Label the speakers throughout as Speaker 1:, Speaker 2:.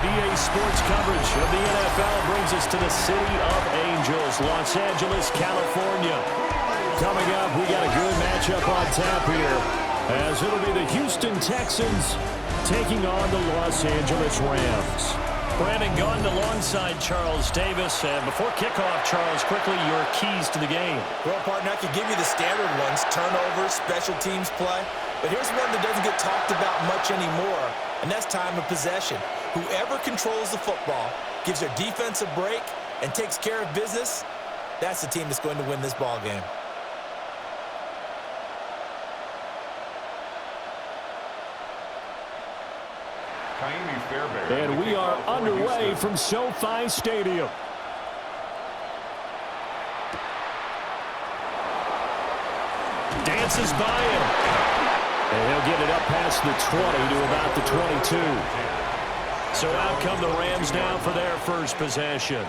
Speaker 1: EA Sports coverage of the NFL brings us to the City of Angels, Los Angeles, California. Coming up, we got a good matchup on tap here, as it'll be the Houston Texans taking on the Los Angeles Rams. Brandon Gaudin alongside Charles Davis. And before kickoff, Charles, quickly your keys to the game.
Speaker 2: Well, partner, I could give you the standard ones, turnovers, special teams play. But here's one that doesn't get talked about much anymore, and that's time of possession. Whoever controls the football, gives their defense a break, and takes care of business, that's the team that's going to win this ball game.
Speaker 1: And we are underway from SoFi Stadium. Dances by him. And he'll get it up past the 20 to about the 22. So out come the Rams now for their first possession.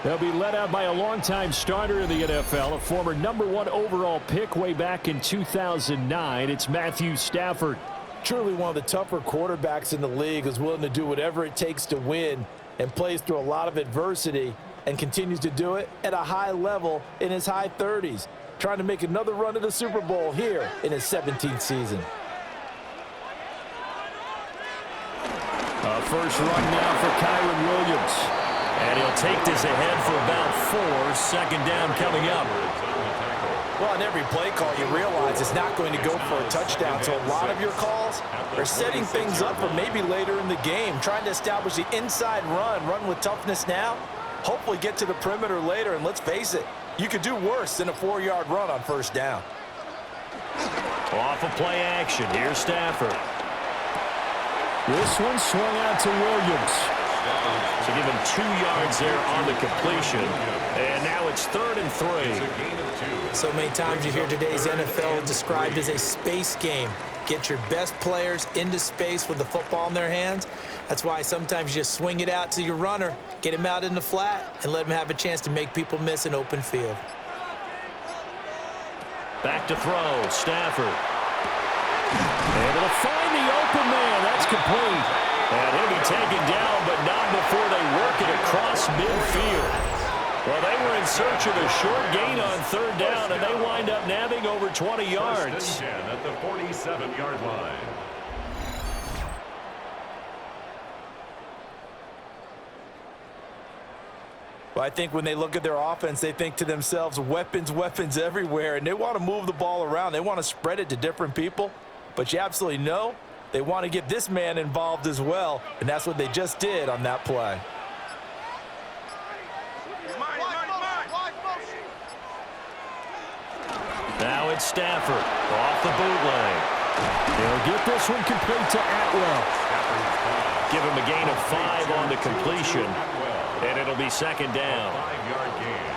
Speaker 1: They'll be led out by a longtime starter in the NFL, a former #1 overall pick way back in 2009. It's Matthew Stafford.
Speaker 2: Truly one of the tougher quarterbacks in the league, is willing to do whatever it takes to win and plays through a lot of adversity and continues to do it at a high level in his high 30s. Trying to make another run to the Super Bowl here in his 17th season.
Speaker 1: First run now for Kyren Williams. And he'll take this ahead for about 4. Second down coming up.
Speaker 2: Well, in every play call, you realize it's not going to go for a touchdown. So a lot of your calls are setting things up for maybe later in the game, trying to establish the inside run with toughness now, hopefully get to the perimeter later. And let's face it, you could do worse than a 4-yard run on first down.
Speaker 1: Off of play action. Here's Stafford. This one swung out to Williams. So give him 2 yards there on the completion. And now it's 3rd and 3.
Speaker 2: So many times you hear today's NFL described as a space game. Get your best players into space with the football in their hands. That's why sometimes you just swing it out to your runner, get him out in the flat, and let him have a chance to make people miss an open field.
Speaker 1: Back to throw, Stafford. Able to find the open man. That's complete. And he'll be taken down, but not before they work it across midfield. Well, they were in search of a short gain on 3rd down, and they wind up nabbing over 20 yards.
Speaker 3: At the 47-yard line.
Speaker 2: Well, I think when they look at their offense, they think to themselves, weapons, weapons everywhere, and they want to move the ball around. They want to spread it to different people, but you absolutely know they want to get this man involved as well, and that's what they just did on that play.
Speaker 1: Now it's Stafford off the bootleg. He'll get this one complete to Atwell. Give him a gain of 5 on the completion, and it'll be 2nd down.
Speaker 3: 5-yard gain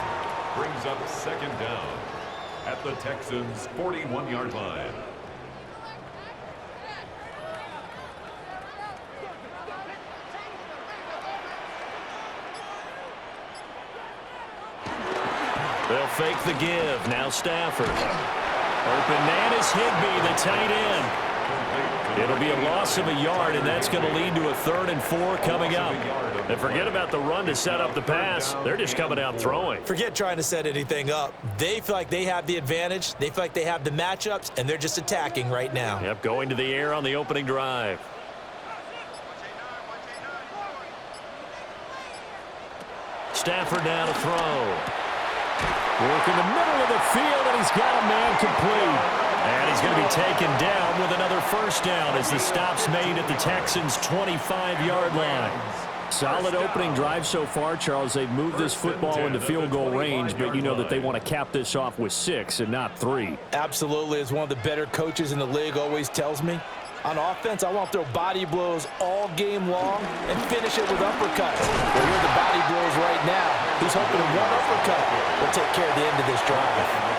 Speaker 3: brings up 2nd down at the Texans' 41-yard line.
Speaker 1: They'll fake the give. Now Stafford. Open man is Higbee, the tight end. It'll be a loss of a yard, and that's going to lead to a 3rd and 4 coming up. And forget about the run to set up the pass. They're just coming out throwing.
Speaker 2: Forget trying to set anything up. They feel like they have the advantage. They feel like they have the matchups, and they're just attacking right now.
Speaker 1: Yep, going to the air on the opening drive. Stafford now to throw. Work in the middle of the field, and he's got a man complete. And he's going to be taken down with another 1st down as the stop's made at the Texans' 25-yard line. Solid opening drive so far, Charles. They've moved this football into field goal range, but you know that they want to cap this off with 6 and not 3.
Speaker 2: Absolutely. As one of the better coaches in the league always tells me, on offense, I want to throw body blows all game long and finish it with uppercuts. Well, here are the body blows right now. He's hoping that one uppercut will take care of the end of this drive.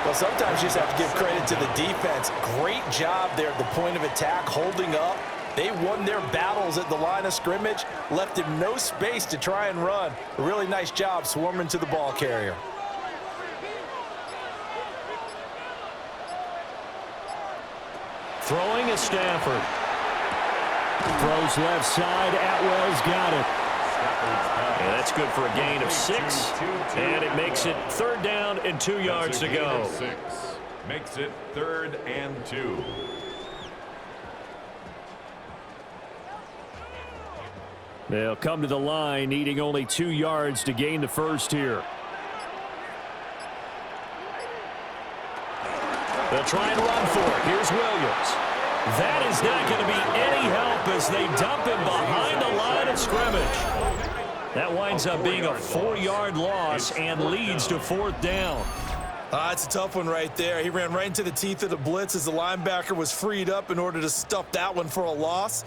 Speaker 2: Well, sometimes you just have to give credit to the defense. Great job there at the point of attack, holding up. They won their battles at the line of scrimmage, left him no space to try and run. A really nice job swarming to the ball carrier.
Speaker 1: Throwing is Stafford. Throws left side. Atwell's got it. And that's good for a gain of 6. And it makes it 3rd down and 2 yards to go.
Speaker 3: Makes it 3rd and 2.
Speaker 1: They'll come to the line, needing only 2 yards to gain the first here. They'll try and run for it. Here's Williams. That is not going to be any help as they dump him behind the line of scrimmage. That winds up being a 4-yard loss and leads to 4th down.
Speaker 2: It's a tough one right there. He ran right into the teeth of the blitz as the linebacker was freed up in order to stuff that one for a loss.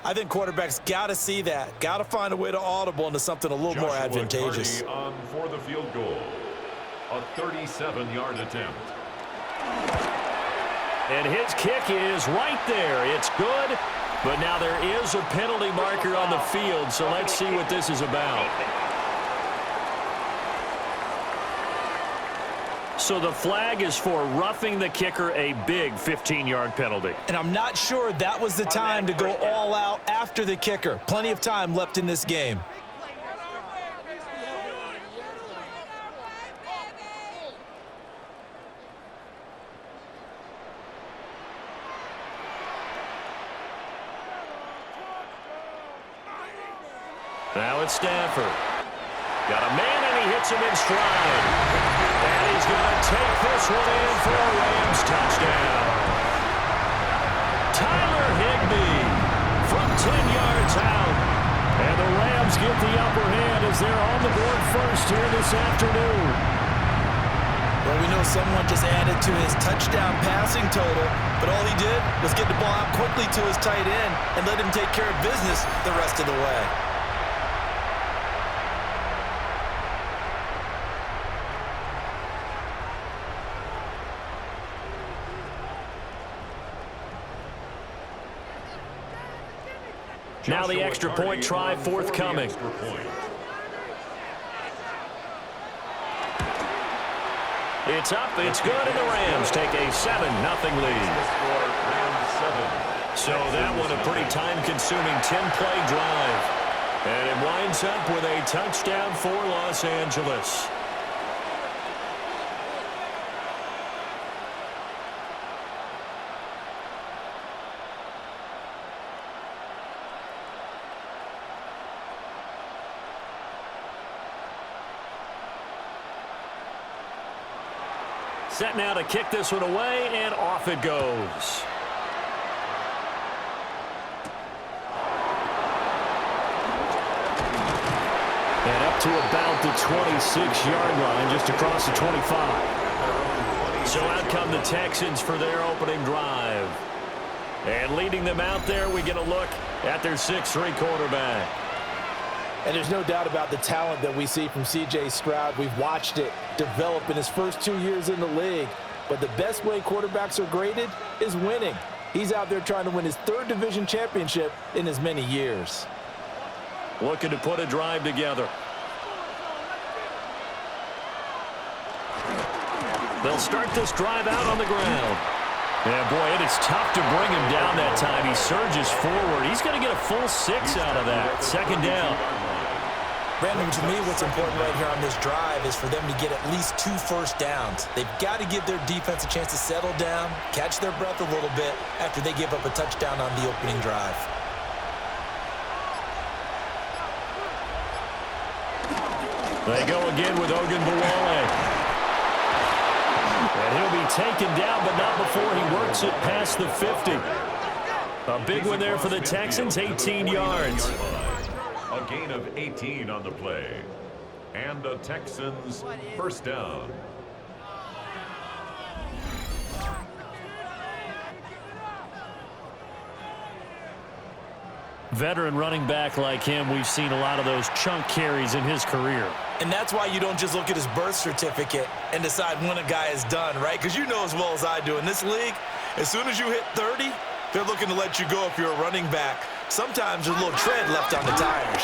Speaker 2: I think quarterbacks got to see that. Got to find a way to audible into something a little more advantageous.
Speaker 3: On for the field goal. A 37-yard attempt.
Speaker 1: And his kick is right there. It's good, but now there is a penalty marker on the field, so let's see what this is about. So the flag is for roughing the kicker, a big 15-yard penalty.
Speaker 2: And I'm not sure that was the time to go all out after the kicker. Plenty of time left in this game.
Speaker 1: Now it's Stafford. Got a man, and he hits him in stride. And he's going to take this one in for a Rams touchdown. Tyler Higbee from 10 yards out. And the Rams get the upper hand as they're on the board first here this afternoon.
Speaker 2: Well, we know someone just added to his touchdown passing total, but all he did was get the ball out quickly to his tight end and let him take care of business the rest of the way.
Speaker 1: Now the extra point try forthcoming. It's up, it's good, and the Rams take a 7-0 lead. So that one a pretty time-consuming 10-play drive. And it winds up with a touchdown for Los Angeles. Set now to kick this one away, and off it goes. And up to about the 26-yard line, just across the 25. So out come the Texans for their opening drive. And leading them out there, we get a look at their 6'3" quarterback.
Speaker 2: And there's no doubt about the talent that we see from C.J. Stroud. We've watched it develop in his first 2 years in the league. But the best way quarterbacks are graded is winning. He's out there trying to win his 3rd division championship in as many years.
Speaker 1: Looking to put a drive together. They'll start this drive out on the ground. Yeah, boy, it is tough to bring him down that time. He surges forward. He's going to get a full 6 out of that. 2nd down.
Speaker 2: Brandon, to me, what's important right here on this drive is for them to get at least 2 first downs. They've got to give their defense a chance to settle down, catch their breath a little bit after they give up a touchdown on the opening drive.
Speaker 1: They go again with Ogunbowale. And he'll be taken down, but not before he works it past the 50. A big one there for the Texans, 18 yards.
Speaker 3: A gain of 18 on the play. And the Texans first down.
Speaker 1: Veteran running back like him, we've seen a lot of those chunk carries in his career.
Speaker 2: And that's why you don't just look at his birth certificate and decide when a guy is done, right? Because you know as well as I do, in this league, as soon as you hit 30, they're looking to let you go if you're a running back. Sometimes there's a little tread left on the tires.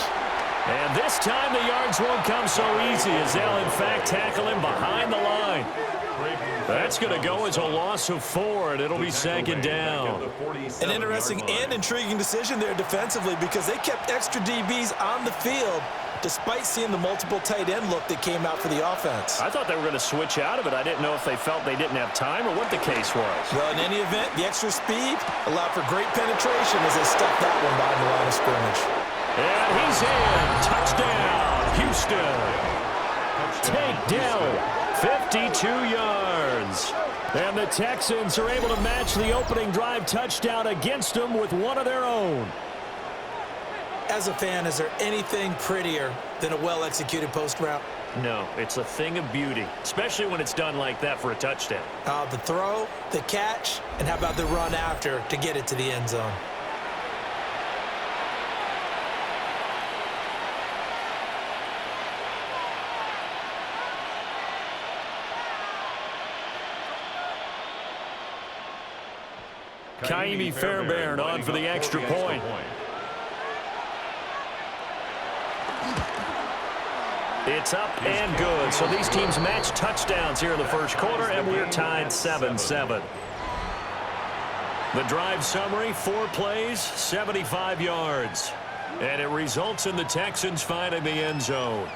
Speaker 1: And this time the yards won't come so easy as they'll, in fact, tackle him behind the line. That's going to go as a loss of 4, and it'll be second down.
Speaker 2: An interesting and intriguing decision there defensively because they kept extra DBs on the field despite seeing the multiple tight end look that came out for the offense.
Speaker 1: I thought they were going to switch out of it. I didn't know if they felt they didn't have time or what the case was.
Speaker 2: Well, in any event, the extra speed allowed for great penetration as they stuffed that one behind the line of scrimmage.
Speaker 1: And he's in. Touchdown, Houston. Takedown, 52 yards. And the Texans are able to match the opening drive touchdown against them with one of their own.
Speaker 2: As a fan, is there anything prettier than a well-executed post route?
Speaker 1: No, it's a thing of beauty, especially when it's done like that for a touchdown.
Speaker 2: The throw, the catch, and how about the run after to get it to the end zone?
Speaker 1: Kaimi Fairbairn on for the extra point. It's up and good. So these teams match touchdowns here in the first quarter, and we're tied 7-7. The drive summary, 4 plays, 75 yards. And it results in the Texans finding the end zone.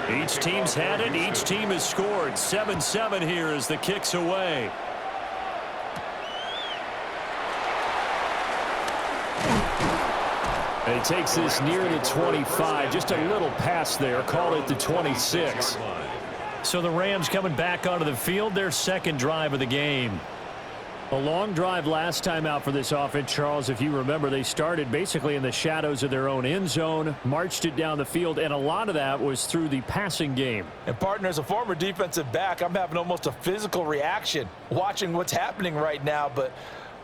Speaker 1: Each team's had it. Each team has scored. 7-7 here as the kick's away. And he takes this near the 25. Just a little pass there. Call it the 26. So the Rams coming back onto the field. Their second drive of the game. A long drive last time out for this offense, Charles. If you remember, they started basically in the shadows of their own end zone, marched it down the field, and a lot of that was through the passing game.
Speaker 2: And, partner, as a former defensive back, I'm having almost a physical reaction watching what's happening right now. But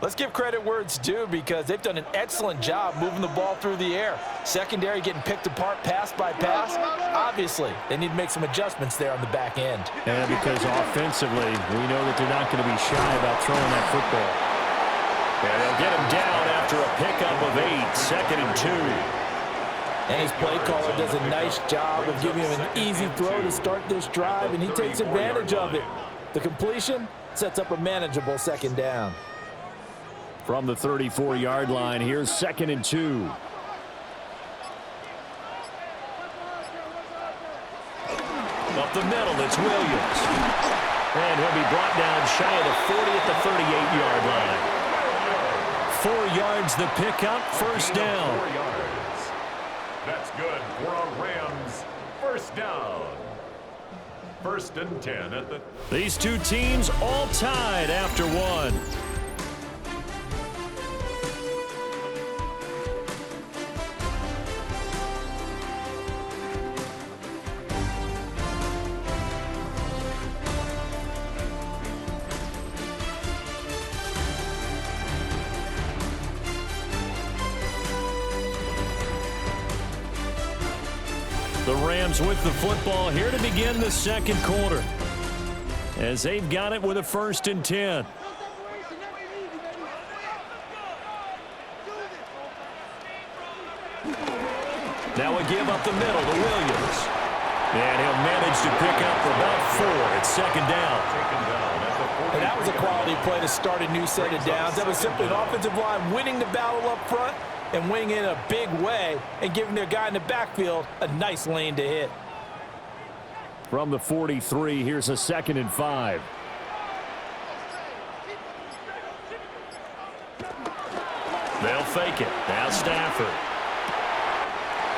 Speaker 2: let's give credit where it's due because they've done an excellent job moving the ball through the air. Secondary getting picked apart pass by pass. Obviously, they need to make some adjustments there on the back end.
Speaker 1: And because offensively, we know that they're not going to be shy about throwing that football. And they'll get him down after a pickup of 8, 2nd and 2.
Speaker 2: And his play caller does a nice job of giving him an easy throw to start this drive, and he takes advantage of it. The completion sets up a manageable second down.
Speaker 1: From the 34-yard line, here's 2nd and 2. Up the middle, it's Williams. And he'll be brought down shy of the 40 at the 38-yard line. 4 yards the pickup, first down.
Speaker 3: 4 yards. That's good for a Rams first down. 1st and 10 at the...
Speaker 1: These two teams all tied after 1. The Rams with the football here to begin the second quarter. As they've got it with a 1st and 10. Now a give up the middle to Williams. And he'll manage to pick up about 4 at 2nd down.
Speaker 2: And that was a quality play to start a new set of downs. That was simply an offensive line winning the battle up front and winning in a big way and giving their guy in the backfield a nice lane to hit.
Speaker 1: From the 43, here's a 2nd and 5. They'll fake it. Now Stafford.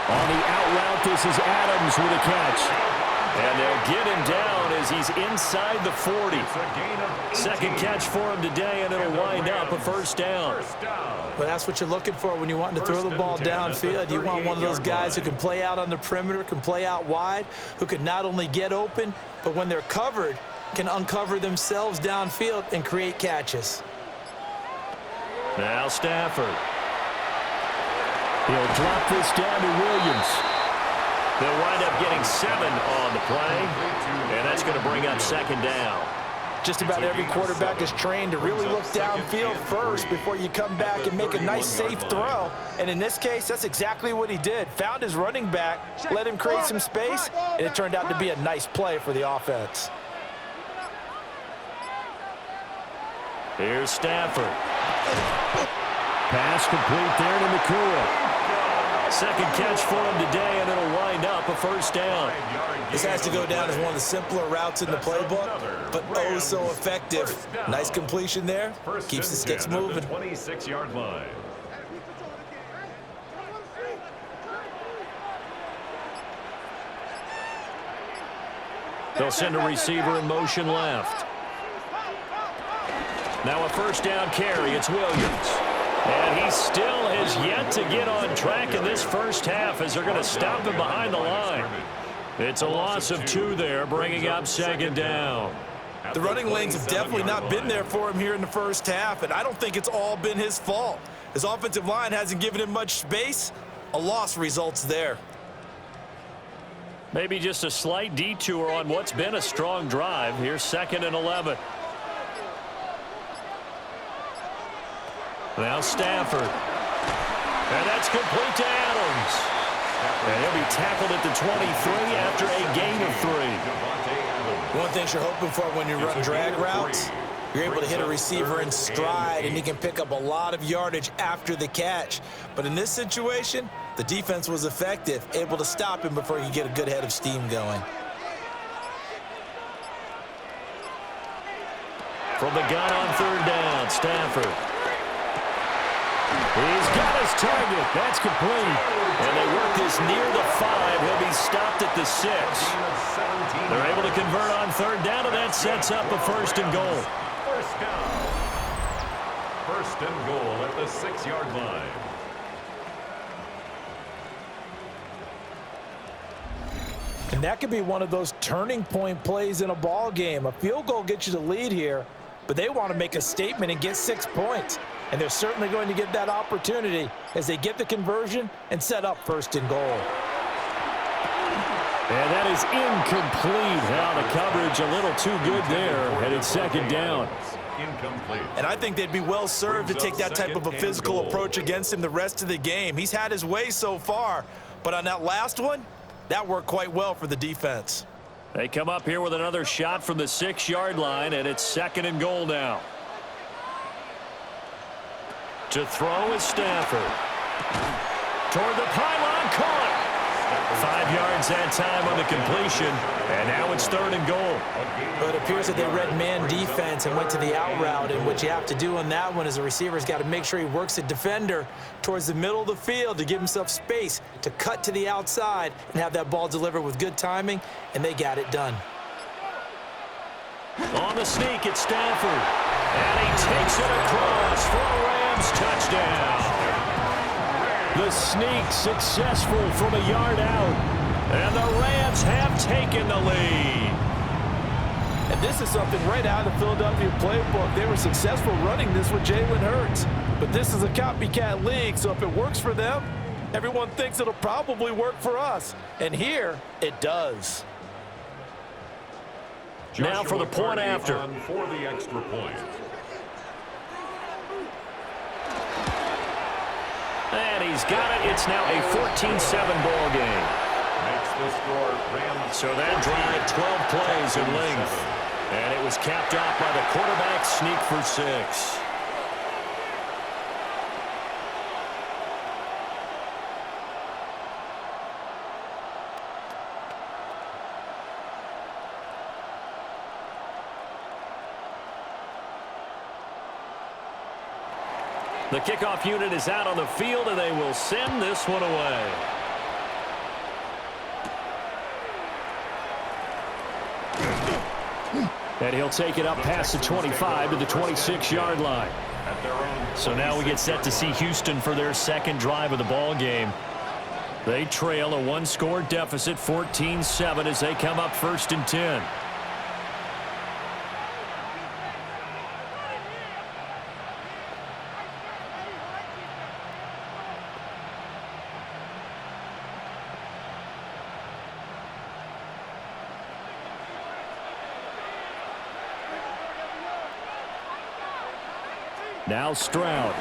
Speaker 1: On the out route, this is Adams with a catch. And they'll get him down as he's inside the 40. 2nd catch for him today, and it'll wind up a first down.
Speaker 2: Well, that's what you're looking for when you want to throw the ball downfield. You want one of those guys who can play out on the perimeter, can play out wide, who can not only get open, but when they're covered, can uncover themselves downfield and create catches.
Speaker 1: Now Stafford. He'll drop this down to Williams. They'll wind up getting 7 on the play, and that's going to bring up second down.
Speaker 2: Just about every quarterback is trained to really look downfield first before you come back and make a nice, safe throw. And in this case, that's exactly what he did. Found his running back, let him create some space, and it turned out to be a nice play for the offense.
Speaker 1: Here's Stafford. Pass complete there to Nakua. Second catch for him today, and it'll wind up a first down.
Speaker 2: This has to go down as one of the simpler routes in the playbook, but oh so effective. Nice completion there. Keeps the sticks moving.
Speaker 3: 26-yard line.
Speaker 1: They'll send a receiver in motion left. Now a first down carry. It's Williams. And he still has yet to get on track in this first half as they're going to stop him behind the line. It's a loss of 2 there, bringing up second down.
Speaker 2: The running lanes have definitely not been there for him here in the first half, and I don't think it's all been his fault. His offensive line hasn't given him much space. A loss results there.
Speaker 1: Maybe just a slight detour on what's been a strong drive. Here's 2nd and 11. Now Stafford. And that's complete to Adams. And he'll be tackled at the 23 after a gain of 3.
Speaker 2: One thing you're hoping for when you run drag routes, you're able to hit a receiver in stride, and he can pick up a lot of yardage after the catch. But in this situation, the defense was effective, able to stop him before he get a good head of steam going.
Speaker 1: From the gun on 3rd down, Stafford. He's got his target. That's complete. And they work this near the 5. He'll be stopped at the 6. They're able to convert on 3rd down, and that sets up a 1st and goal.
Speaker 3: First down. 1st and goal at the 6-yard line.
Speaker 2: And that could be one of those turning point plays in a ball game. A field goal gets you the lead here, but they want to make a statement and get 6 points. And they're certainly going to get that opportunity as they get the conversion and set up 1st and goal.
Speaker 1: And that is incomplete. Now the coverage a little too good there, and it's 2nd down.
Speaker 3: Incomplete.
Speaker 2: And I think they'd be well served to take that type of a physical approach against him the rest of the game. He's had his way so far, but on that last one, that worked quite well for the defense.
Speaker 1: They come up here with another shot from the 6-yard line, and it's 2nd and goal now. To throw is Stafford. Toward the pylon, caught. 5 yards that time on the completion, and now it's 3rd and goal.
Speaker 2: But it appears that they read man defense and went to the out route, and what you have to do on that one is the receiver's got to make sure he works the defender towards the middle of the field to give himself space to cut to the outside and have that ball delivered with good timing, and they got it done.
Speaker 1: On the sneak, it's Stafford. And he takes it across for a Rams touchdown. The sneak successful from a yard out. And the Rams have taken the lead.
Speaker 2: And this is something right out of the Philadelphia playbook. They were successful running this with Jalen Hurts. But this is a copycat league, so if it works for them, everyone thinks it'll probably work for us. And here, it does.
Speaker 1: Now for the point after.
Speaker 3: For the extra point.
Speaker 1: And he's got it. It's now a 14-7 ball game.
Speaker 3: Makes the score Rams.
Speaker 1: So that drive, 12 plays in length. And it was capped off by the quarterback sneak for 6. The kickoff unit is out on the field, and they will send this one away. And he'll take it up past the 25 to the 26-yard line. So now we get set to see Houston for their 2nd drive of the ball game. They trail a 1-score deficit, 14-7, as they come up 1st and 10. Now Stroud.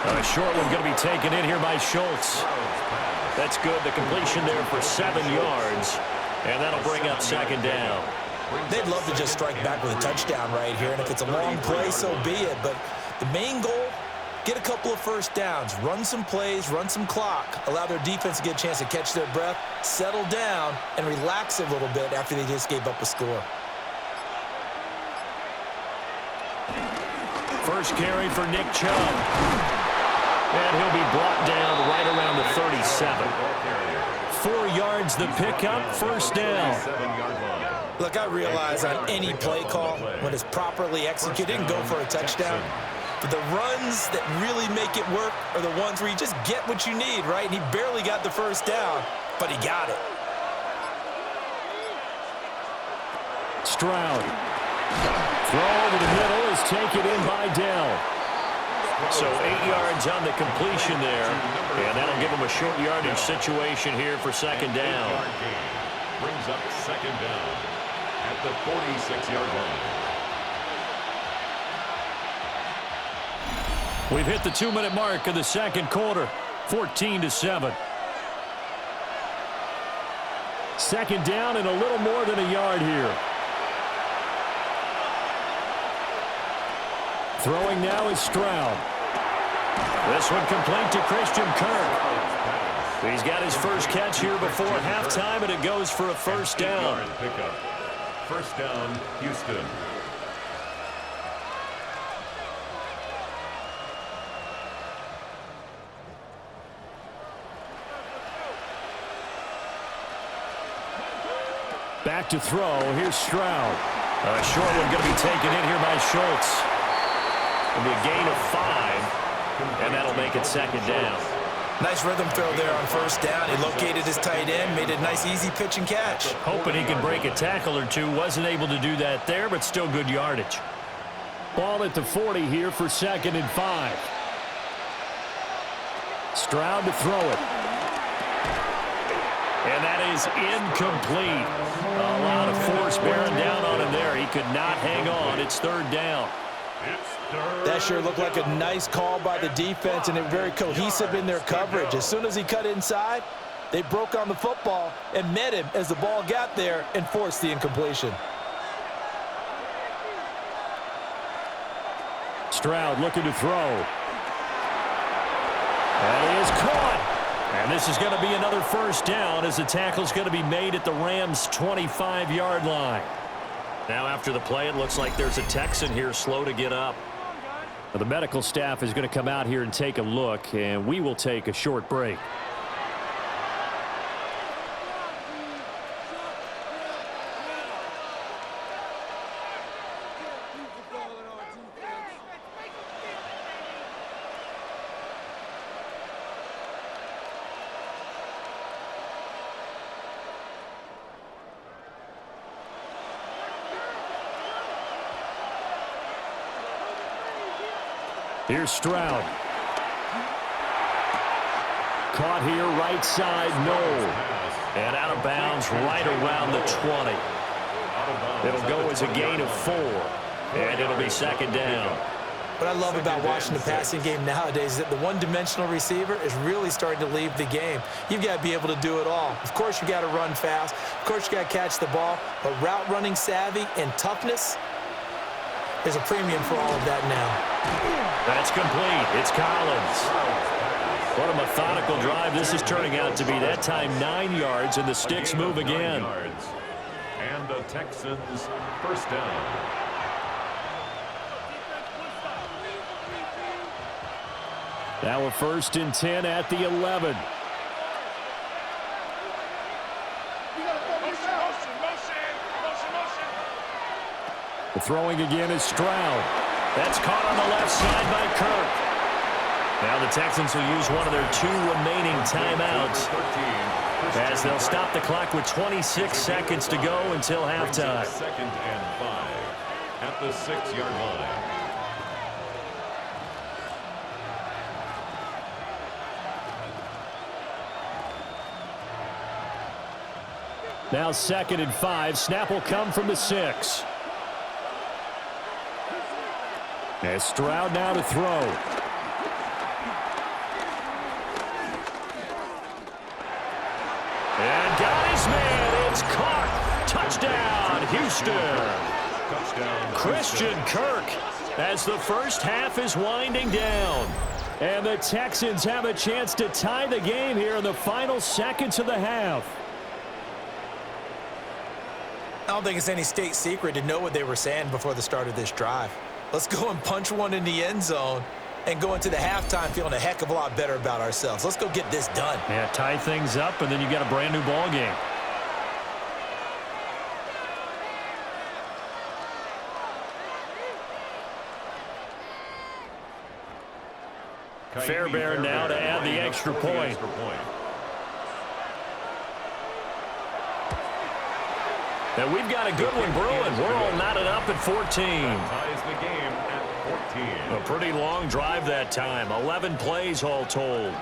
Speaker 1: A short one going to be taken in here by Schultz. That's good. The completion there for 7 yards. And that'll bring up second down.
Speaker 2: They'd love to just strike back with a touchdown right here. And if it's a long play, so be it. But the main goal, get a couple of first downs, run some plays, run some clock, allow their defense to get a chance to catch their breath, settle down, and relax a little bit after they just gave up a score.
Speaker 1: First carry for Nick Chubb. And he'll be brought down right around the 37. 4 yards the pickup, first down.
Speaker 2: Look, I realize on any play call, when it's properly executed, and go for a touchdown. But the runs that really make it work are the ones where you just get what you need, right? And he barely got the first down, but he got it.
Speaker 1: Stroud. Throw over the middle is taken in by Dell. So 8 yards on the completion there. And that'll give him a short yardage situation here for second down.
Speaker 3: Brings up second down at the 46-yard line.
Speaker 1: We've hit the 2-minute mark of the second quarter. 14-7. Second down and a little more than a yard here. Throwing now is Stroud. This one complete to Christian Kirk. He's got his first catch here before halftime, and it goes for a first down.
Speaker 3: First down, Houston.
Speaker 1: Back to throw. Here's Stroud. A short one going to be taken in here by Schultz. It'll be a gain of 5, and that'll make it second down.
Speaker 2: Nice rhythm throw there on first down. He located his tight end, made a nice easy pitch and catch.
Speaker 1: Hoping he can break a tackle or two. Wasn't able to do that there, but still good yardage. Ball at the 40 here for second and 5. Stroud to throw it. And that is incomplete. A lot of force bearing down on him there. He could not hang on. It's third down.
Speaker 2: That sure looked like a nice call by the defense, and they're very cohesive in their coverage. As soon as he cut inside, they broke on the football and met him as the ball got there and forced the incompletion.
Speaker 1: Stroud looking to throw. That is caught. And this is going to be another first down as the tackle's going to be made at the Rams' 25-yard line. Now after the play, it looks like there's a Texan here slow to get up. Well, the medical staff is going to come out here and take a look, and we will take a short break. Here's Stroud. Caught here, right side, no. And out of bounds right around the 20. It'll go as a gain of 4. And it'll be second down.
Speaker 2: What I love about watching the passing game nowadays is that the one-dimensional receiver is really starting to leave the game. You've got to be able to do it all. Of course, you got to run fast. Of course, you got to catch the ball. But route running savvy and toughness, there's a premium for all of that now.
Speaker 1: That's complete. It's Collins. What a methodical drive this is turning out to be. That time 9 yards, and the sticks move again.
Speaker 3: And the Texans first down.
Speaker 1: Now a first and 10 at the 11. The throwing again is Stroud. That's caught on the left side by Kirk. Now the Texans will use one of their 2 remaining timeouts as they'll stop the clock with 26 seconds to go until halftime.
Speaker 3: Second and 5 at the 6-yard line.
Speaker 1: Now second and 5. Snap will come from the 6. And Stroud now to throw. And got his man. It's caught. Touchdown, Houston.
Speaker 3: Touchdown,
Speaker 1: Christian Kirk as the first half is winding down. And the Texans have a chance to tie the game here in the final seconds of the half.
Speaker 2: I don't think it's any state secret to know what they were saying before the start of this drive. Let's go and punch one in the end zone and go into the halftime feeling a heck of a lot better about ourselves. Let's go get this done.
Speaker 1: Yeah, tie things up, and then you got a brand new ball game. Fairbairn now to add the extra point. And we've got a good one brewing. We're all knotted up at 14.
Speaker 3: Ties the game at 14.
Speaker 1: A pretty long drive that time. 11 plays all told.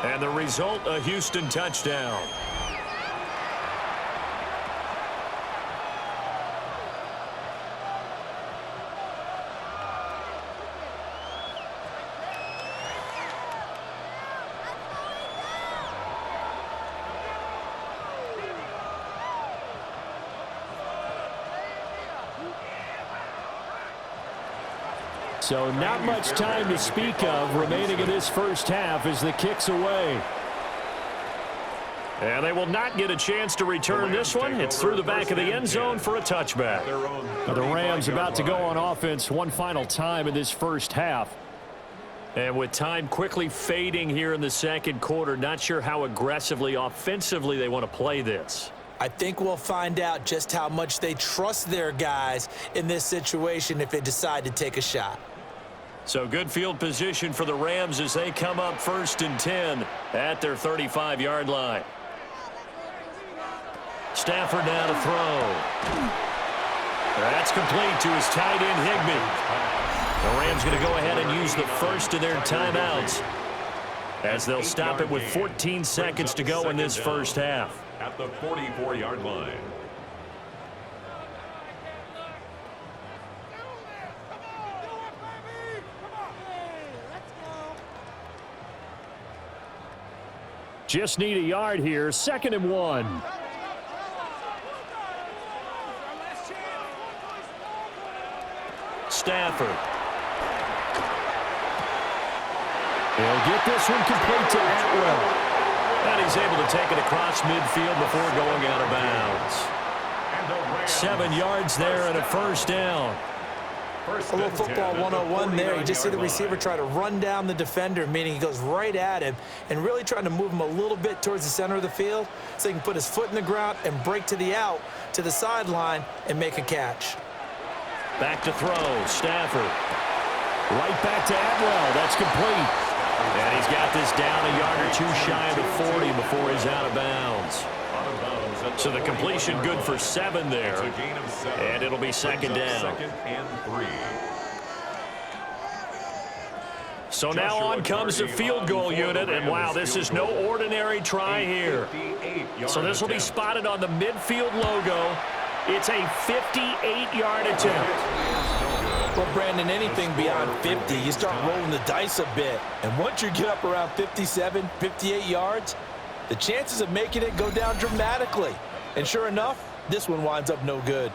Speaker 1: And the result, a Houston touchdown. So not much time to speak of remaining in this first half as the kick's away. And they will not get a chance to return this one. It's through the back of the end zone for a touchback. Now the Rams about to go on offense one final time in this first half. And with time quickly fading here in the second quarter, not sure how aggressively, offensively they want to play this.
Speaker 2: I think we'll find out just how much they trust their guys in this situation if they decide to take a shot.
Speaker 1: So good field position for the Rams as they come up 1st and 10 at their 35-yard line. Stafford now to throw. That's complete to his tight end, Higbee. The Rams going to go ahead and use the first of their timeouts as they'll stop it with 14 seconds to go in this first half.
Speaker 3: At the 44-yard line.
Speaker 1: Just need a yard here. 2nd and 1. Stafford. He'll get this one complete to Atwell. And he's able to take it across midfield before going out of bounds. 7 yards there and a first down.
Speaker 2: A little football 101 there. You just see the receiver try to run down the defender, meaning he goes right at him and really trying to move him a little bit towards the center of the field so he can put his foot in the ground and break to the out, to the sideline, and make a catch.
Speaker 1: Back to throw. Stafford. Right back to Atwell. That's complete. And he's got this down a yard or two shy of the 40 before he's out of bounds. So the completion good for 7 there. And it'll be 2nd down.
Speaker 3: 2nd and 3.
Speaker 1: So now on comes the field goal unit. And wow, this is no ordinary try here. So this will be spotted on the midfield logo. It's a 58-yard attempt.
Speaker 2: Well, Brandon, anything beyond 50, you start rolling the dice a bit. And once you get up around 57, 58 yards, the chances of making it go down dramatically. And sure enough, this one winds up no good.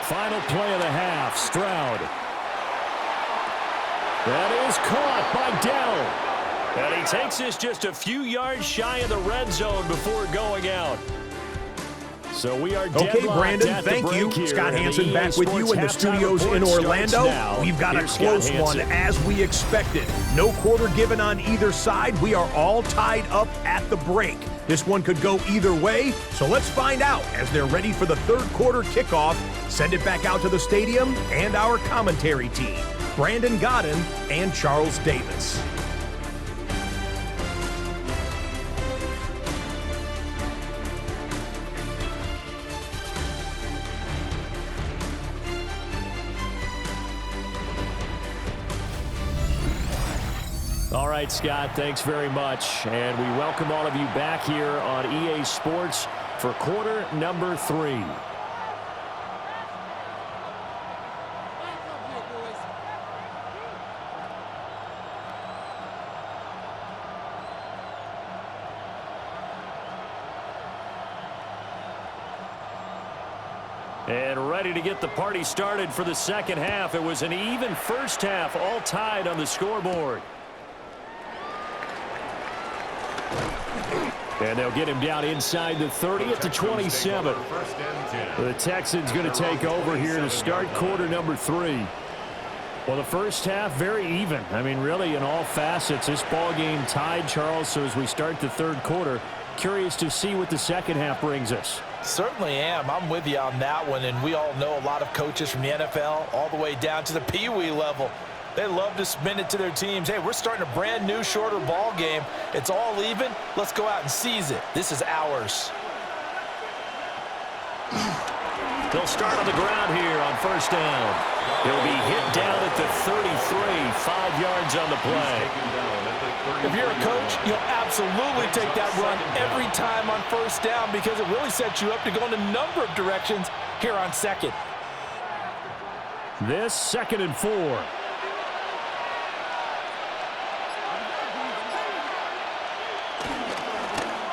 Speaker 1: Final play of the half, Stroud. That is caught by Dell. And he takes this just a few yards shy of the red zone before going out. So we are
Speaker 4: okay, Brandon, thank you. Scott Hansen back with you in the studios in Orlando. We've got a close one as we expected. No quarter given on either side. We are all tied up at the break. This one could go either way, so let's find out as they're ready for the third quarter kickoff. Send it back out to the stadium and our commentary team, Brandon Godden and Charles Davis.
Speaker 1: All right, Scott, thanks very much. And we welcome all of you back here on EA Sports for quarter number 3. And ready to get the party started for the second half. It was an even first half, all tied on the scoreboard. And they'll get him down inside the 30 at the 27. The Texans going to take over here to start quarter number 3. Well, the first half, very even. I mean, really, in all facets, this ball game tied, Charles. So as we start the third quarter, curious to see what the second half brings us.
Speaker 2: Certainly am. I'm with you on that one. And we all know a lot of coaches from the NFL all the way down to the Pee-wee level. They love to spin it to their teams. Hey, we're starting a brand new, shorter ball game. It's all even. Let's go out and seize it. This is ours.
Speaker 1: They'll start on the ground here on first down. He'll be hit down at the 33, 5 yards on the play.
Speaker 2: If you're a coach, you'll absolutely take that run every time on first down because it really sets you up to go in a number of directions here on second.
Speaker 1: This 2nd and 4.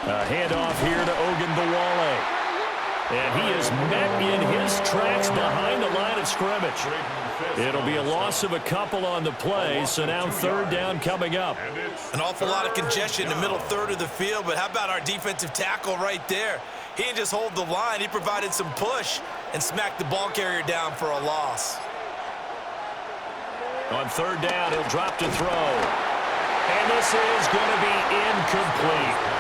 Speaker 1: A handoff here to Ogunbowale. And he is met in his tracks behind the line of scrimmage. It'll be a loss of a couple on the play, so now third down coming up.
Speaker 2: An awful lot of congestion in the middle third of the field, but how about our defensive tackle right there? He didn't just hold the line, he provided some push and smacked the ball carrier down for a loss.
Speaker 1: On third down, he'll drop to throw. And this is going to be incomplete.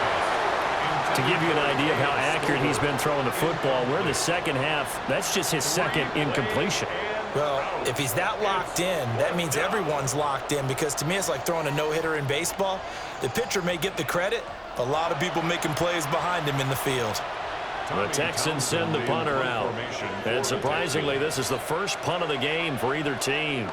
Speaker 1: To give you an idea of how accurate he's been throwing the football, we're in the second half. That's just his second incompletion.
Speaker 2: Well, if he's that locked in, that means everyone's locked in because to me it's like throwing a no-hitter in baseball. The pitcher may get the credit, but a lot of people making plays behind him in the field.
Speaker 1: The Texans send the punter out. And surprisingly, this is the first punt of the game for either team.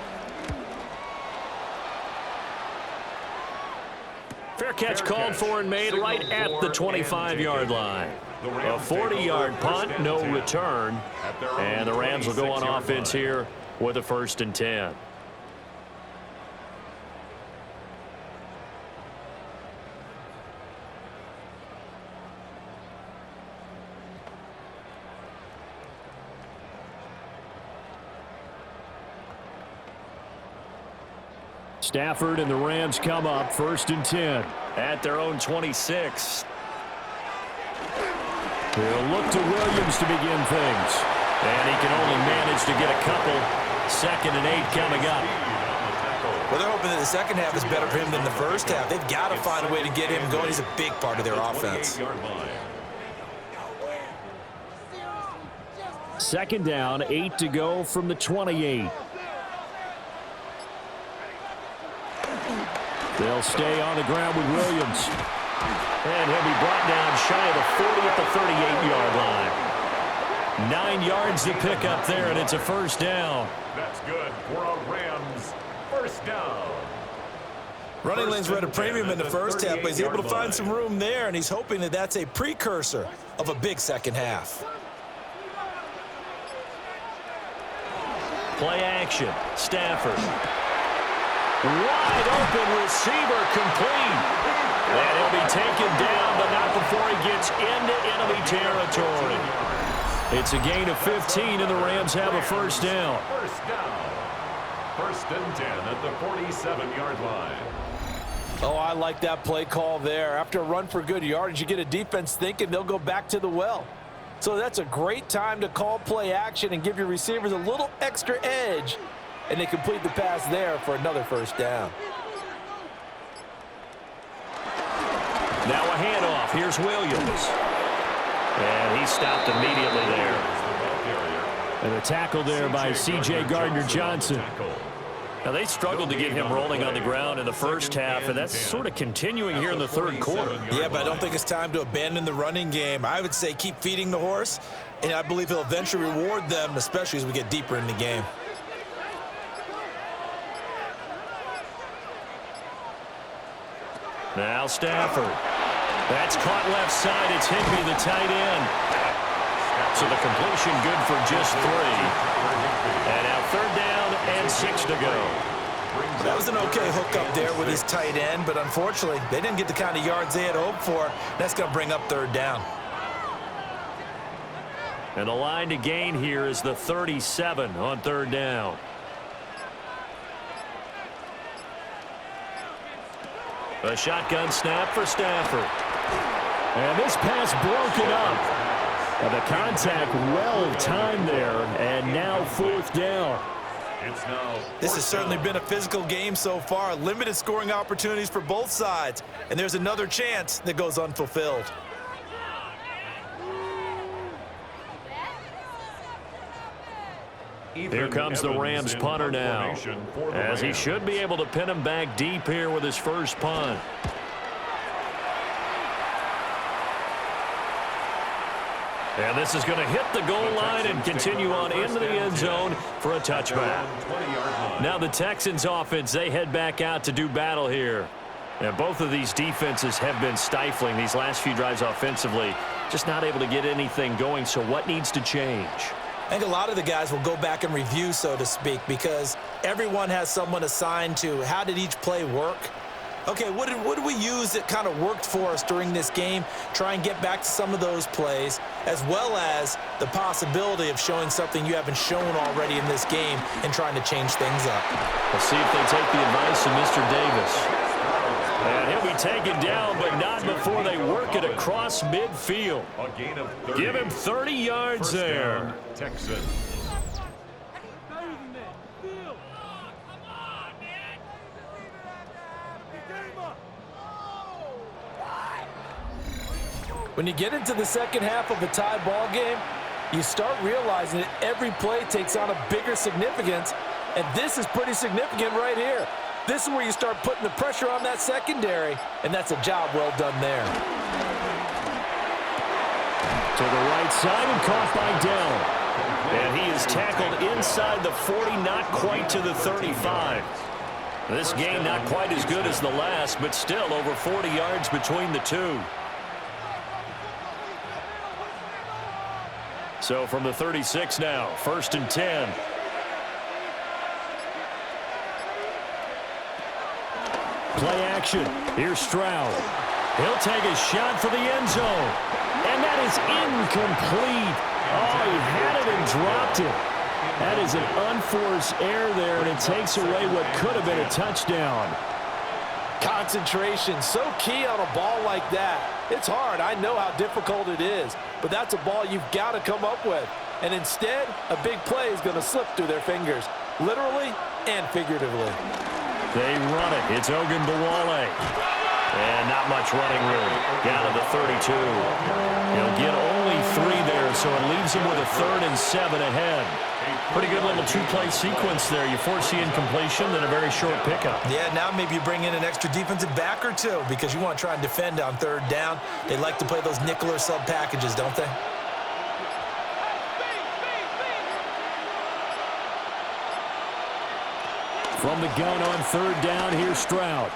Speaker 1: Fair catch called for and made right at the 25-yard line. A 40-yard punt, no return. And the Rams will go on offense here with a 1st and 10. Stafford and the Rams come up 1st and 10 at their own 26. He'll look to Williams to begin things. And he can only manage to get a couple. 2nd and 8 coming up.
Speaker 2: Well, they're hoping that the second half is better for him than the first half. They've got to find a way to get him going. He's a big part of their offense.
Speaker 1: 2nd down, 8 to go from the 28. They'll stay on the ground with Williams. And he'll be brought down shy of the 40 at the 38-yard line. 9 yards to pick up there, and it's a 1st down.
Speaker 3: That's good for a Rams 1st down.
Speaker 2: Running lanes were at a premium in the first half, but he's able to find some room there, and he's hoping that that's a precursor of a big second half.
Speaker 1: Play action. Stafford. Wide open receiver complete. And he'll be taken down, but not before he gets into enemy territory. It's a gain of 15, and the Rams have a 1st down.
Speaker 3: 1st down. 1st and 10 at the 47-yard line.
Speaker 2: Oh, I like that play call there. After a run for good yardage, you get a defense thinking they'll go back to the well. So that's a great time to call play action and give your receivers a little extra edge. And they complete the pass there for another 1st down.
Speaker 1: Now a handoff. Here's Williams. And he stopped immediately there. And a tackle there by C.J. Gardner-Johnson. Now, they struggled to get him rolling on the ground in the first half, and that's sort of continuing here in the third quarter.
Speaker 2: Yeah, but I don't think it's time to abandon the running game. I would say keep feeding the horse, and I believe he'll eventually reward them, especially as we get deeper in the game.
Speaker 1: Now Stafford. That's caught left side. It's Higbee, the tight end. So the completion good for just 3. And now 3rd down and 6 to go.
Speaker 2: That was an okay hookup there with his tight end, but unfortunately, they didn't get the kind of yards they had hoped for. That's going to bring up 3rd down.
Speaker 1: And the line to gain here is the 37 on 3rd down. A shotgun snap for Stafford. And this pass broken up. And the contact well timed there, and now 4th down.
Speaker 2: This has certainly been a physical game so far. Limited scoring opportunities for both sides. And there's another chance that goes unfulfilled.
Speaker 1: Here comes the Rams punter now, as he should be able to pin him back deep here with his first punt. And this is going to hit the goal line and continue on into the end zone for a touchback. Now the Texans offense, they head back out to do battle here. And both of these defenses have been stifling these last few drives offensively, just not able to get anything going. So what needs to change?
Speaker 2: I think a lot of the guys will go back and review, so to speak, because everyone has someone assigned to how did each play work. Okay, what did we use that kind of worked for us during this game? Try and get back to some of those plays, as well as the possibility of showing something you haven't shown already in this game and trying to change things up.
Speaker 1: We'll see if they take the advice of Mr. Davis. And he'll be taken down, but not before they work it across midfield. Give him 30 yards there.
Speaker 3: Texans.
Speaker 2: When you get into the second half of a tie ball game, you start realizing that every play takes on a bigger significance, and this is pretty significant right here. This is where you start putting the pressure on that secondary, and that's a job well done there.
Speaker 1: To the right side and caught by Dell. And he is tackled inside the 40, not quite to the 35. This game not quite as good as the last, but still over 40 yards between the two. So from the 36 now, 1st and 10. Play action. Here's Stroud. He'll take a shot for the end zone. And that is incomplete. Oh, he had it and dropped it. That is an unforced error there, and it takes away what could have been a touchdown.
Speaker 2: Concentration, so key on a ball like that. It's hard. I know how difficult it is, but that's a ball you've got to come up with. And instead, a big play is going to slip through their fingers, literally and figuratively.
Speaker 1: They run it. It's Ogunbowale. And not much running room. Down to the 32. He'll get only 3 there, so it leaves him with a 3rd and 7 ahead. Pretty good little 2-play sequence there. You force the incompletion, then a very short pickup.
Speaker 2: Yeah, now maybe you bring in an extra defensive back or two because you want to try and defend on 3rd down. They like to play those nickel or sub packages, don't they?
Speaker 1: From the gun on 3rd down, here's Stroud.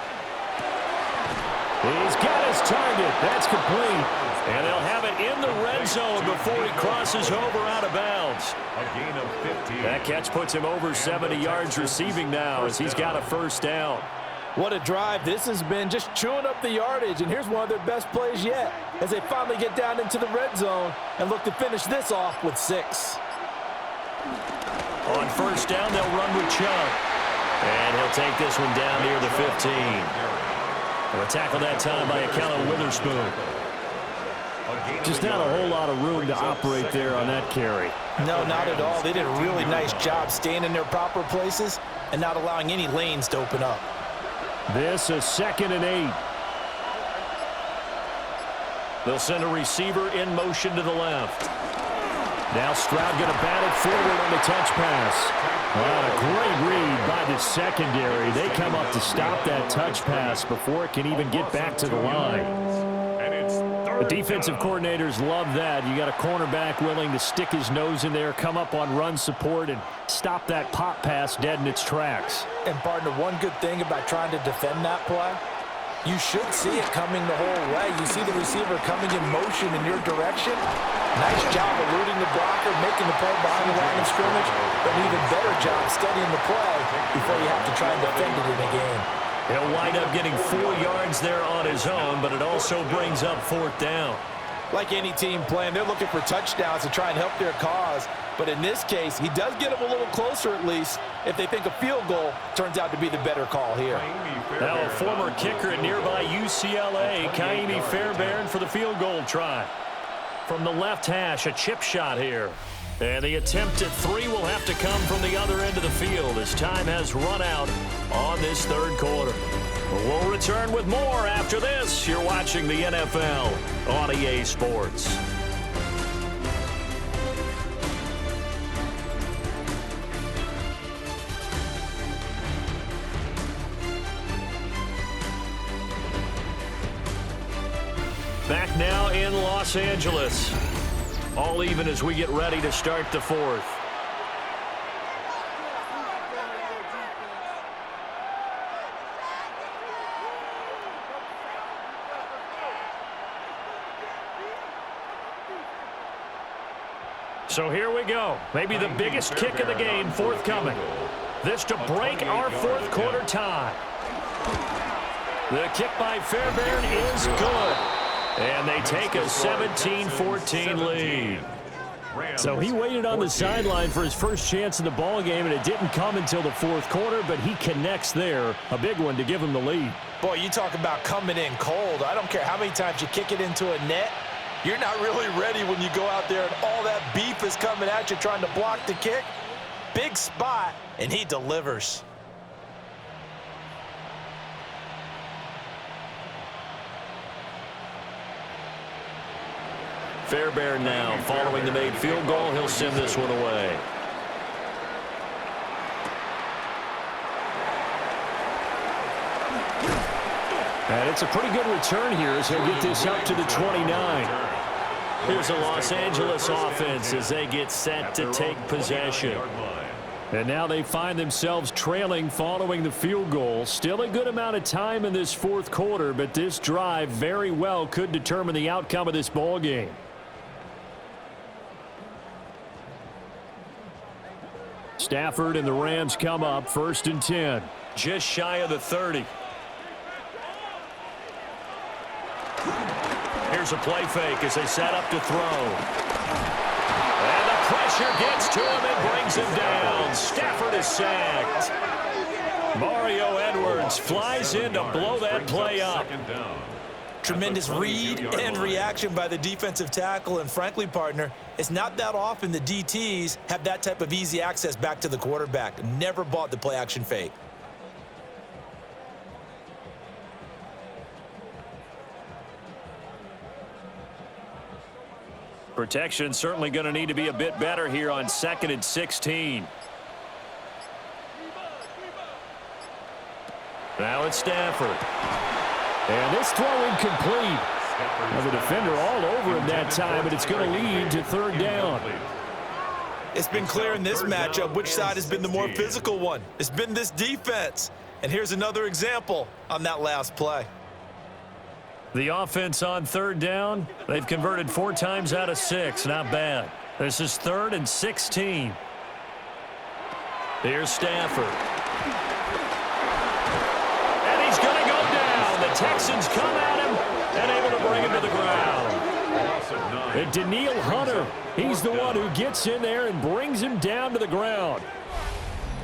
Speaker 1: He's got his target. That's complete. And they'll have it in the red zone before he crosses over out of bounds.
Speaker 3: A gain of 15.
Speaker 1: That catch puts him over 70 yards receiving now as he's got a 1st down.
Speaker 2: What a drive. This has been just chewing up the yardage, and here's one of their best plays yet as they finally get down into the red zone and look to finish this off with 6.
Speaker 1: On 1st down, they'll run with Chubb. And he'll take this one down near the 15. And a tackle that time by a count of Witherspoon. Just not a whole lot of room to operate there on that carry.
Speaker 2: No, not at all. They did a really nice job staying in their proper places and not allowing any lanes to open up.
Speaker 1: This is 2nd and 8. They'll send a receiver in motion to the left. Now Stroud going to bat it forward on the touch pass. Well, a great read by the secondary. They come up to stop that touch pass before it can even get back to the line. The defensive coordinators love that. You got a cornerback willing to stick his nose in there, come up on run support, and stop that pop pass dead in its tracks.
Speaker 2: And, partner, one good thing about trying to defend that play, You should see it coming the whole way. You see the receiver coming in motion in your direction. Nice job eluding the blocker, making the play behind the line of scrimmage, but an even better job studying the play before you have to try and defend it in a game.
Speaker 1: He'll wind up getting 4 yards there on his own, but it also brings up 4th down.
Speaker 2: Like any team playing, they're looking for touchdowns to try and help their cause. But in this case, he does get them a little closer at least if they think a field goal turns out to be the better call here.
Speaker 1: Now a former kicker at nearby UCLA, Kaimi Fairbairn for the field goal try. From the left hash, a chip shot here. And the attempt at 3 will have to come from the other end of the field as time has run out on this 3rd quarter. We'll return with more after this. You're watching the NFL on EA Sports. Back now in Los Angeles. All even as we get ready to start the 4th. So here we go. Maybe the biggest kick of the game forthcoming. This to break our 4th quarter tie. The kick by Fairbairn is good. And they take a 17-14 lead. So he waited on the sideline for his first chance in the ball game, and it didn't come until the 4th quarter, but he connects there. A big one to give him the lead.
Speaker 2: Boy, you talk about coming in cold. I don't care how many times you kick it into a net. You're not really ready when you go out there and all that beef is coming at you trying to block the kick. Big spot, and he delivers.
Speaker 1: Fairbairn now following the made field goal. He'll send this one away. And it's a pretty good return here as he'll get this up to the 29. Here's a Los Angeles offense as they get set to take possession. And now they find themselves trailing following the field goal. Still a good amount of time in this 4th quarter, but this drive very well could determine the outcome of this ball game. Stafford and the Rams come up 1st and 10. Just shy of the 30. Here's a play fake as they set up to throw. And the pressure gets to him and brings him down. Stafford is sacked. Mario Edwards flies in to blow that play up.
Speaker 2: Tremendous read and reaction by the defensive tackle, and frankly, partner, it's not that often the DTs have that type of easy access back to the quarterback. Never bought the play action fake.
Speaker 1: Protection certainly going to need to be a bit better here on 2nd and 16. Now it's Stafford. And this throw incomplete. Well, the defender all over him that time, but it's going to lead to 3rd down.
Speaker 2: It's been clear in this matchup which side has been the more physical one. It's been this defense. And here's another example on that last play.
Speaker 1: The offense on 3rd down, they've converted 4 times out of 6. Not bad. This is 3rd and 16. Here's Stafford. And he's going to go down. The Texans come at him and able to bring him to the ground. And Daniil Hunter, he's the one who gets in there and brings him down to the ground.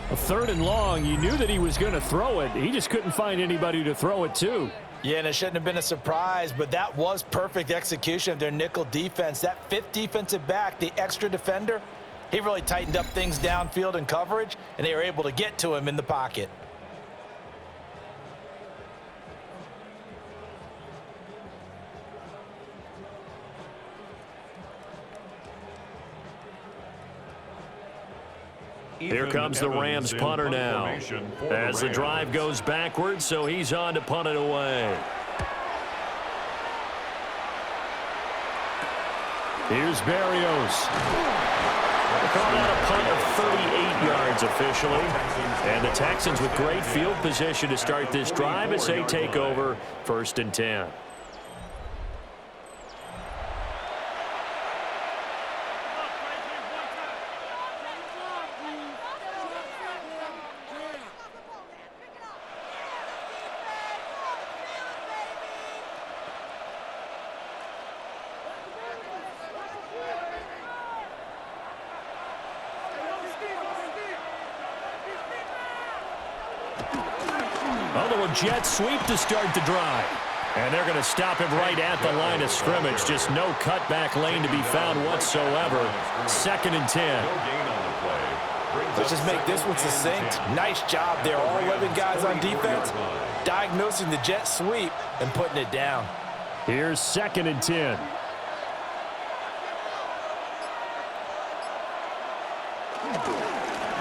Speaker 1: A 3rd and long, you knew that he was going to throw it. He just couldn't find anybody to throw it to.
Speaker 2: Yeah, and it shouldn't have been a surprise, but that was perfect execution of their nickel defense. That 5th defensive back, the extra defender, he really tightened up things downfield in coverage, and they were able to get to him in the pocket.
Speaker 1: Here comes the Rams punter now as the drive goes backwards, so he's on to punt it away. Here's Berrios. Call that a punt of 38 yards officially. And the Texans with great field position to start this drive as they take over 1st and 10. Jet sweep to start the drive. And they're going to stop him right at the line of scrimmage. Just no cutback lane to be found whatsoever. 2nd and 10.
Speaker 2: Let's just make this one succinct. Nice job there. All 11 guys on defense diagnosing the jet sweep and putting it down.
Speaker 1: Here's 2nd and 10.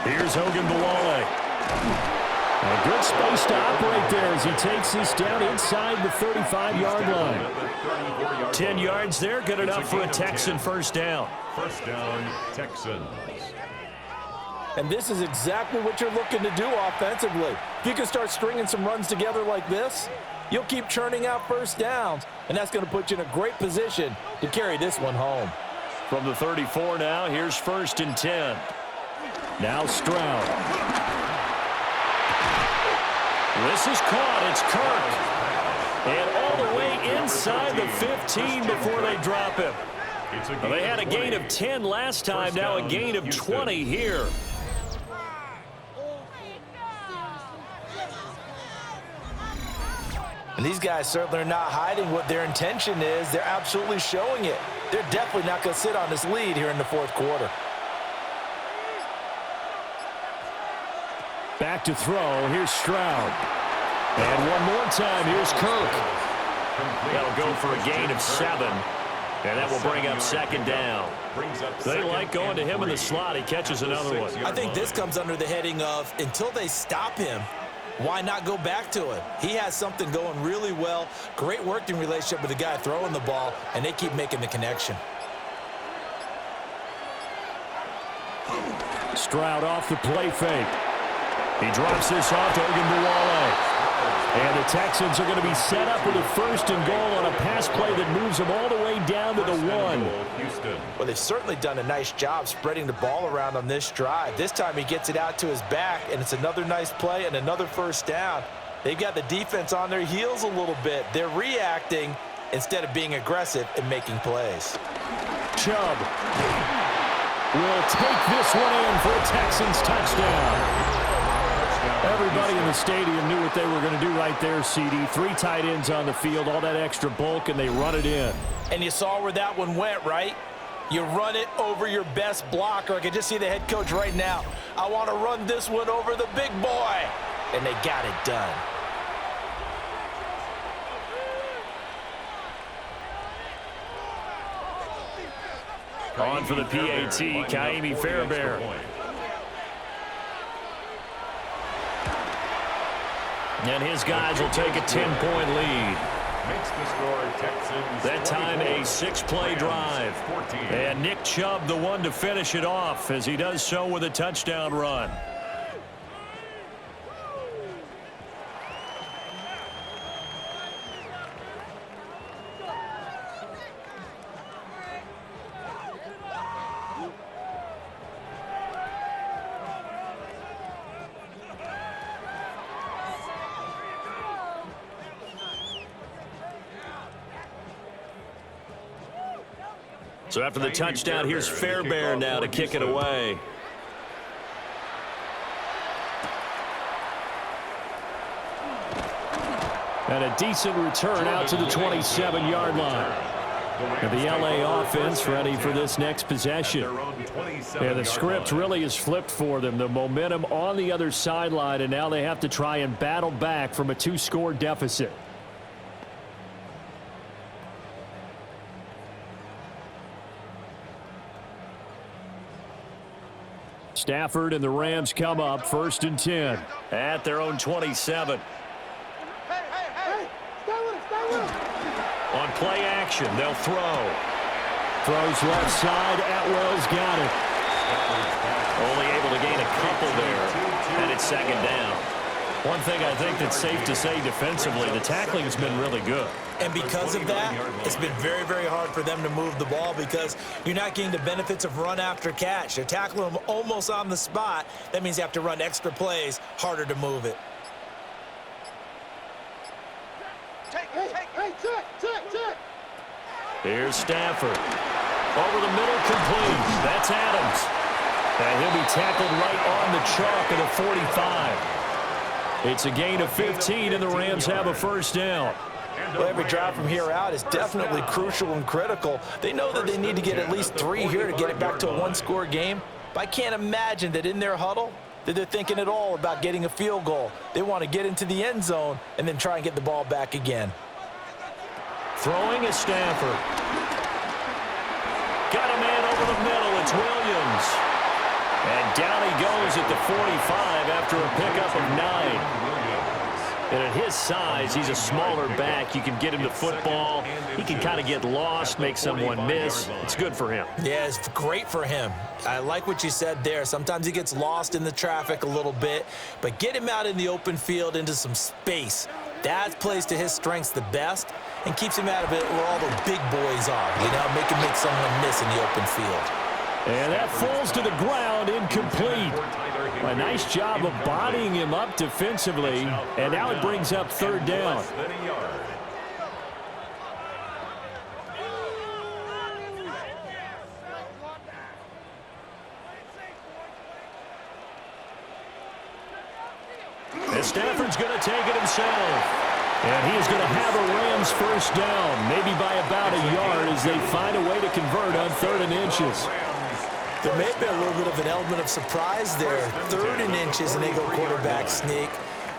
Speaker 1: Here's Hogan Bawale. A good space to operate there as he takes this down inside the 35-yard line. 10 yards there, good enough for a Texan first down.
Speaker 3: First down, Texans.
Speaker 2: And this is exactly what you're looking to do offensively. If you can start stringing some runs together like this, you'll keep churning out first downs, and that's going to put you in a great position to carry this one home.
Speaker 1: From the 34 now, here's 1st and 10. Now Stroud. This is caught. It's Kirk. And all the way inside the 15 before they drop him. Well, they had a gain of 10 last time, now a gain of 20 here.
Speaker 2: And these guys certainly are not hiding what their intention is. They're absolutely showing it. They're definitely not going to sit on this lead here in the 4th quarter.
Speaker 1: Back to throw. Here's Stroud. And one more time. Here's Kirk. That'll go for a gain of 7. And that will bring up 2nd down. They like going to him in the slot. He catches another one.
Speaker 2: I think this comes under the heading of until they stop him, why not go back to him? He has something going really well. Great working relationship with the guy throwing the ball, and they keep making the connection.
Speaker 1: Stroud off the play fake. He drops this off to Hogan Bawale. And the Texans are going to be set up with a 1st and goal on a pass play that moves them all the way down to the 1.
Speaker 2: Well, they've certainly done a nice job spreading the ball around on this drive. This time he gets it out to his back, and it's another nice play and another 1st down. They've got the defense on their heels a little bit. They're reacting instead of being aggressive and making plays.
Speaker 1: Chubb will take this one in for a Texans touchdown. Everybody in the stadium knew what they were going to do right there, CD. 3 tight ends on the field, all that extra bulk, and they run it in.
Speaker 2: And you saw where that one went, right? You run it over your best blocker. I can just see the head coach right now. I want to run this one over the big boy. And they got it done.
Speaker 1: On for the PAT, Kaimi Fairbairn. And his guys will take a 10-point lead.
Speaker 3: Makes the score Texans.
Speaker 1: That time a 6-play drive. And Nick Chubb the one to finish it off as he does so with a touchdown run. So after the touchdown, here's Fairbairn now to kick it away. And a decent return out to the 27-yard line. And the LA offense ready for this next possession. And the script really is flipped for them. The momentum on the other sideline, and now they have to try and battle back from a 2-score deficit. Stafford and the Rams come up 1st and 10 at their own 27. On play action, they'll throw. Throws left side. Atwell's got it. Only able to gain a couple there, and it's second down. One thing I think that's safe to say defensively, the tackling's been really good.
Speaker 2: And because of that, it's been very, very hard for them to move the ball because you're not getting the benefits of run after catch. They're tackling them almost on the spot. That means you have to run extra plays, harder to move it.
Speaker 1: Here's Stafford. Over the middle, complete. That's Adams. And he'll be tackled right on the chalk of the 45. It's a gain of 15, and the Rams have a first down.
Speaker 2: Well, every drive from here out is definitely crucial and critical. They know that they need to get at least 3 here to get it back to a one-score game. But I can't imagine that in their huddle that they're thinking at all about getting a field goal. They want to get into the end zone and then try and get the ball back again.
Speaker 1: Throwing is Stafford. Got a man over the middle. It's Williams. And down he goes at the 45 after a pickup of 9. And at his size, he's a smaller back. You can get him the football. He can kind of get lost, make someone miss. It's good for him.
Speaker 2: Yeah, it's great for him. I like what you said there. Sometimes he gets lost in the traffic a little bit, but get him out in the open field into some space. That plays to his strengths the best and keeps him out of it where all the big boys are. You know, make him make someone miss in the open field.
Speaker 1: And that falls to the ground, incomplete. A nice job of bodying him up defensively, and now it brings up third down. And Stafford's going to take it himself. And he is going to have a Rams first down, maybe by about a yard as they find a way to convert on 3rd and inches.
Speaker 2: There may have been a little bit of an element of surprise there. 3rd and inches, and they go quarterback sneak.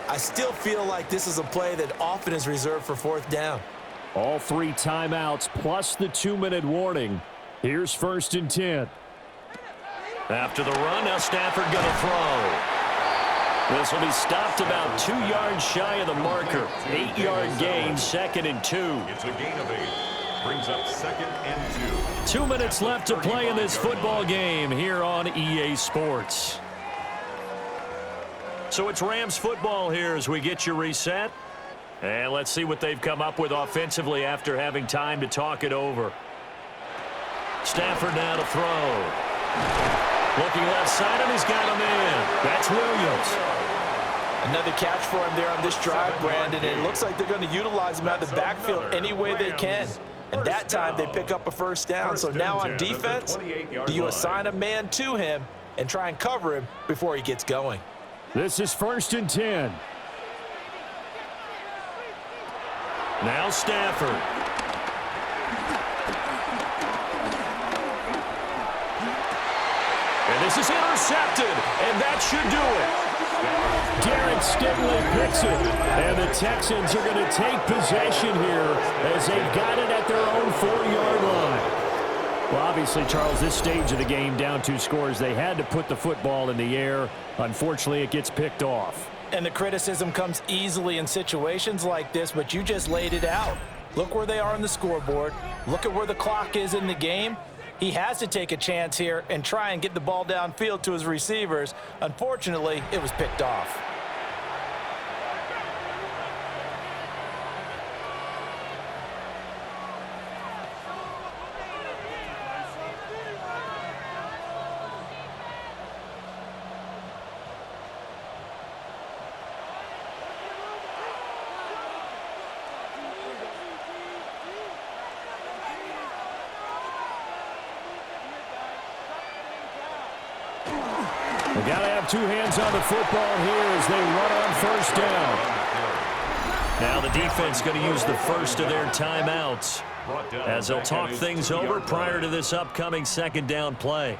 Speaker 2: I still feel like this is a play that often is reserved for 4th down.
Speaker 1: All 3 timeouts plus the 2-minute warning. Here's 1st and 10. After the run, now Stafford going to throw. This will be stopped about 2 yards shy of the marker. 8-yard gain, 2nd and 2.
Speaker 3: It's a gain of 8. Brings up 2nd and 2.
Speaker 1: 2 minutes left to play in this football game here on EA Sports. So it's Rams football here as we get you reset. And let's see what they've come up with offensively after having time to talk it over. Stafford now to throw. Looking left side, and he's got a man. That's Williams.
Speaker 2: Another catch for him there on this drive, Brandon. And it looks like they're going to utilize him out of the backfield any way they can. And that time they pick up a first down. So now on defense, do you assign a man to him and try and cover him before he gets going?
Speaker 1: This is 1st and 10. Now Stafford. And this is intercepted, and that should do it. Derek Stingley picks it, and the Texans are going to take possession here as they've got it at their own 4-yard line. Well, obviously, Charles, this stage of the game, down 2 scores, they had to put the football in the air. Unfortunately, it gets picked off.
Speaker 2: And the criticism comes easily in situations like this, but you just laid it out. Look where they are on the scoreboard. Look at where the clock is in the game. He has to take a chance here and try and get the ball downfield to his receivers. Unfortunately, it was picked off.
Speaker 1: They got to have 2 hands on the football here as they run on 1st down. Now the defense going to use the first of their timeouts as they'll talk things over prior to this upcoming 2nd down play.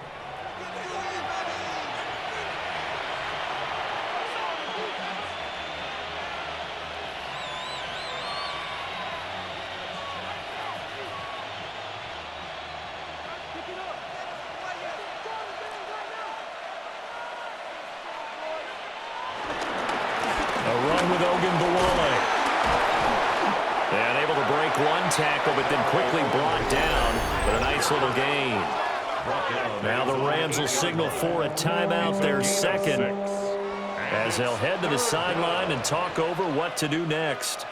Speaker 1: Tackle, but then quickly brought down, but a nice little gain. Now the Rams will signal for a timeout, their second, as they'll head to the sideline and talk over what to do next.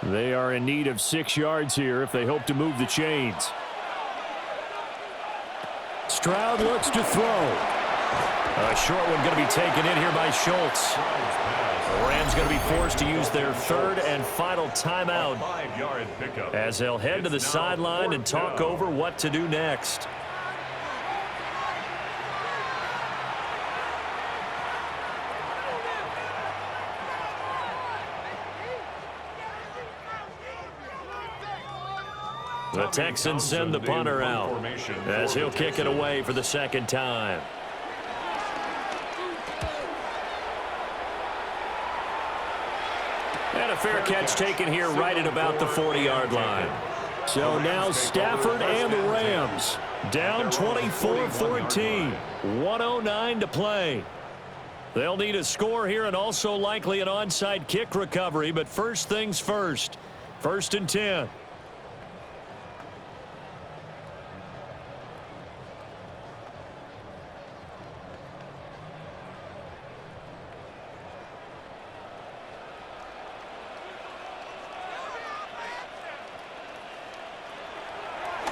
Speaker 1: They are in need of 6 yards here if they hope to move the chains. Stroud looks to throw. A short one going to be taken in here by Schultz. The Rams going to be forced to use their third and final timeout as they'll head to the sideline and talk over what to do next. The Texans send the punter out as he'll kick it away for the second time. And a fair catch taken here right at about the 40-yard line. So now Stafford and the Rams down 24-14. 1:09 to play. They'll need a score here and also likely an onside kick recovery, but first things first. 1st and 10.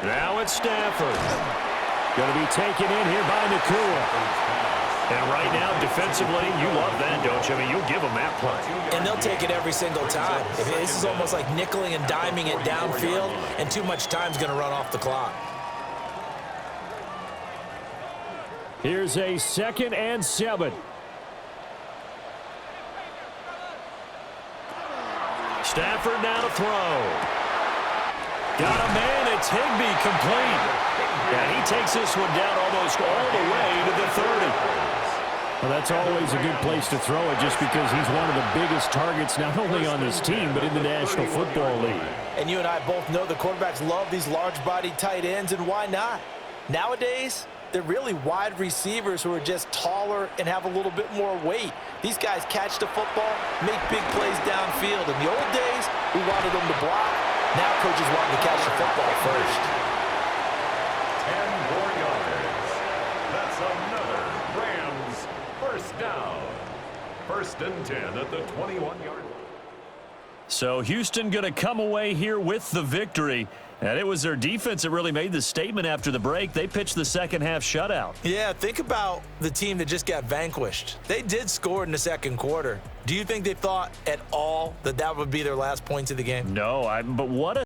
Speaker 1: Now it's Stafford. Going to be taken in here by Nakua. And right now, defensively, you love that, don't you? I mean, you'll give them that play.
Speaker 2: And they'll take it every single time. This is almost like nickeling and diming it downfield, and too much time's going to run off the clock.
Speaker 1: Here's a 2nd and 7. Stafford now to throw. Got a man, it's Higbee, complete. And he takes this one down almost all the way to the 30.
Speaker 5: Well, that's always a good place to throw it just because he's one of the biggest targets not only on this team but in the National Football League.
Speaker 2: And you and I both know the quarterbacks love these large-bodied tight ends, and why not? Nowadays, they're really wide receivers who are just taller and have a little bit more weight. These guys catch the football, make big plays downfield. In the old days, we wanted them to block. Now coaches want to catch the football first.
Speaker 3: 10 more yards. That's another Rams first down. 1st and 10 at the 21-yard line.
Speaker 1: So Houston going to come away here with the victory. And it was their defense that really made the statement after the break. They pitched the second half shutout.
Speaker 2: Yeah, think about the team that just got vanquished. They did score in the second quarter. Do you think they thought at all that that would be their last points of the game?
Speaker 1: No, but what a